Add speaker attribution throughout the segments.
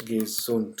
Speaker 1: gesund,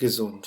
Speaker 1: gesund।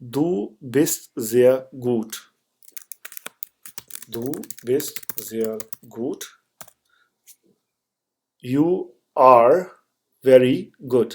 Speaker 1: du bist sehr gut, du bist sehr gut, you are very good,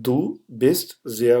Speaker 1: du bist sehr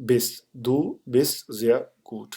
Speaker 1: bist, du bist sehr gut।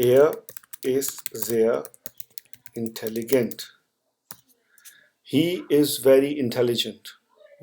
Speaker 1: Er ist sehr intelligent, he is very intelligent,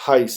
Speaker 1: heiß,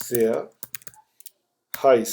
Speaker 1: sehr heiß,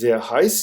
Speaker 1: sehr heiß,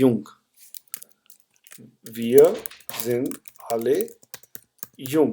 Speaker 1: jung, wir sind alle jung,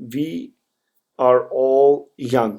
Speaker 1: we are all young,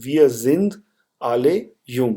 Speaker 1: wir sind alle jung।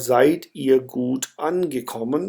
Speaker 1: seid ihr gut angekommen।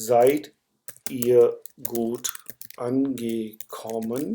Speaker 1: seid ihr gut angekommen।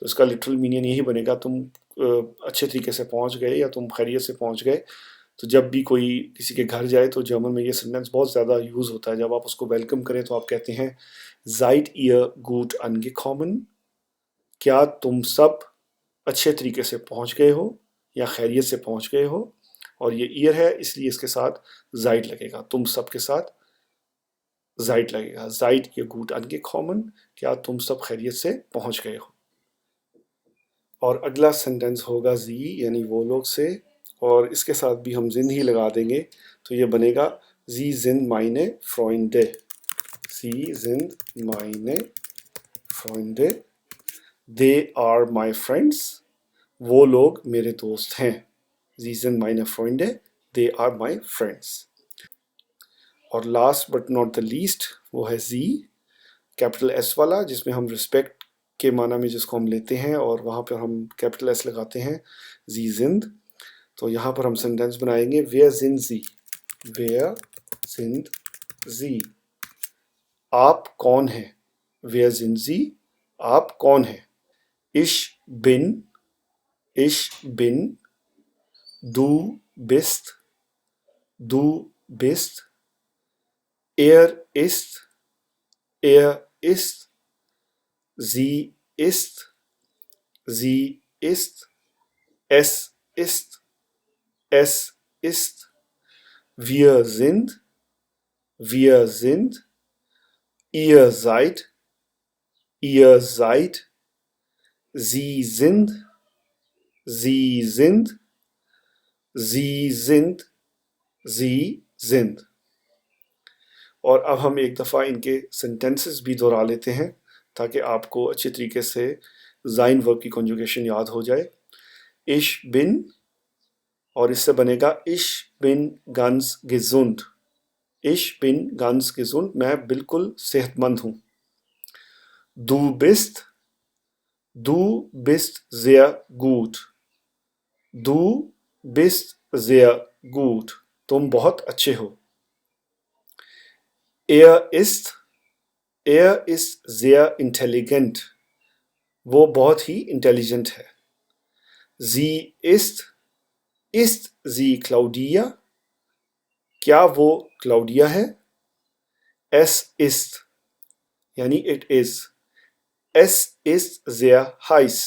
Speaker 1: تو اس کا literal meaning یہی بنے گا تم اچھے طریقے سے پہنچ گئے یا تم خیریت سے پہنچ گئے. تو جب بھی کوئی کسی کے گھر جائے تو جرمن میں یہ سینٹینس بہت زیادہ یوز ہوتا ہے. جب آپ اس کو ویلکم کریں تو آپ کہتے ہیں seid ihr gut angekommen. کیا تم سب اچھے طریقے سے پہنچ گئے ہو یا خیریت سے پہنچ گئے ہو. اور یہ ایئر ہے اس لیے اس کے ساتھ زائڈ لگے گا. تم سب کے ساتھ زائڈ لگے گا. seid ihr gut angekommen. کیا تم سب خیریت سے پہنچ گئے ہو. اور اگلا سینٹینس ہوگا زی یعنی وہ لوگ سے, اور اس کے ساتھ بھی ہم زند ہی لگا دیں گے تو یہ بنے گا زی زند مائنے فرونڈے. زی زند مائنے فرونڈے. They are my friends. وہ لوگ میرے دوست ہیں. زی زند مائنے فرونڈے. They are my friends. اور last but not the least وہ ہے زی کیپٹل ایس والا, جس میں ہم رسپیکٹ کے معنی میں جس کو ہم لیتے ہیں اور وہاں پر ہم کیپٹل ایس لگاتے ہیں زی زند. تو یہاں پر ہم سینٹینس بنائیں گے ویر زند زی. ویر زند زی. آپ کون ہیں. ویر زند زی. آپ کون ہیں. ich bin. ich bin. du bist. du bist. er ist. er ist. sie ist. sie ist. es ist. es ist. wir sind. wir sind. ihr seid. ihr seid. sie sind. sie sind. sie sind. sie sind. اور اب ہم ایک دفعہ ان کے sentences بھی دہرا لیتے ہیں تاکہ آپ کو اچھے طریقے سے زائن ورب کی کنجوگیشن یاد ہو جائے. ich bin اور اس سے بنے گا ich bin ganz gesund. ich bin ganz gesund. میں بالکل صحت مند ہوں. du bist. du bist sehr gut. du bist sehr gut. تم بہت اچھے ہو. er ist. er ist sehr intelligent. وہ بہت ہی انٹیلیجنٹ ہے. sie ist. ist sie Claudia. کیا وہ کلاؤڈیا ہے. es ist یعنی it is. es ist sehr heiß.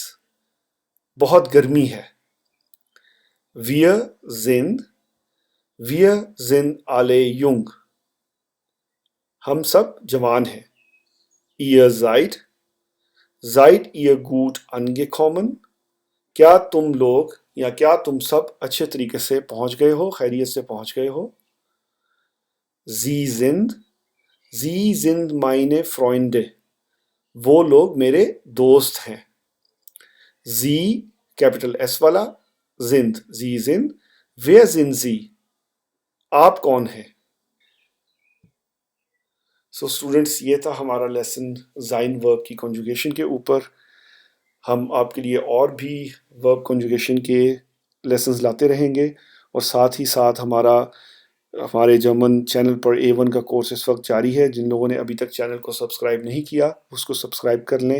Speaker 1: بہت گرمی ہے. wir sind. wir sind alle jung. ہم سب جوان ہیں. ihr seid. seid ihr gut angekommen. کیا تم لوگ یا کیا تم سب اچھے طریقے سے پہنچ گئے ہو, خیریت سے پہنچ گئے ہو. sie sind. sie sind meine Freunde. وہ لوگ میرے دوست ہیں. sie کیپٹل ایس والا. sind. sie sind. wer sind sie. آپ کون ہیں. سو اسٹوڈنٹس یہ تھا ہمارا لیسن زائن ورب کی کنجوگیشن کے اوپر. ہم آپ کے لیے اور بھی ورب کنجوگیشن کے لیسنز لاتے رہیں گے, اور ساتھ ہی ساتھ ہمارے جرمن چینل پر A1 کا کورس اس وقت جاری ہے. جن لوگوں نے ابھی تک چینل کو سبسکرائب نہیں کیا اس کو سبسکرائب کر لیں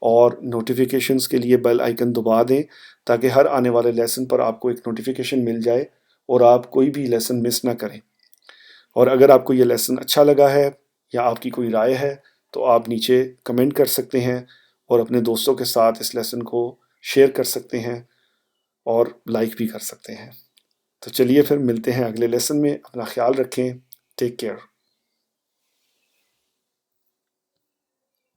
Speaker 1: اور نوٹیفیکیشنز کے لیے بیل آئیکن دبا دیں تاکہ ہر آنے والے لیسن پر آپ کو ایک نوٹیفیکیشن مل جائے اور آپ کوئی بھی لیسن مس نہ کریں. اور اگر آپ کو یہ لیسن اچھا لگا ہے یا آپ کی کوئی رائے ہے تو آپ نیچے کمنٹ کر سکتے ہیں اور اپنے دوستوں کے ساتھ اس لیسن کو شیئر کر سکتے ہیں اور لائک بھی کر سکتے ہیں. تو چلیے پھر ملتے ہیں اگلے لیسن میں. اپنا خیال رکھیں. Take care.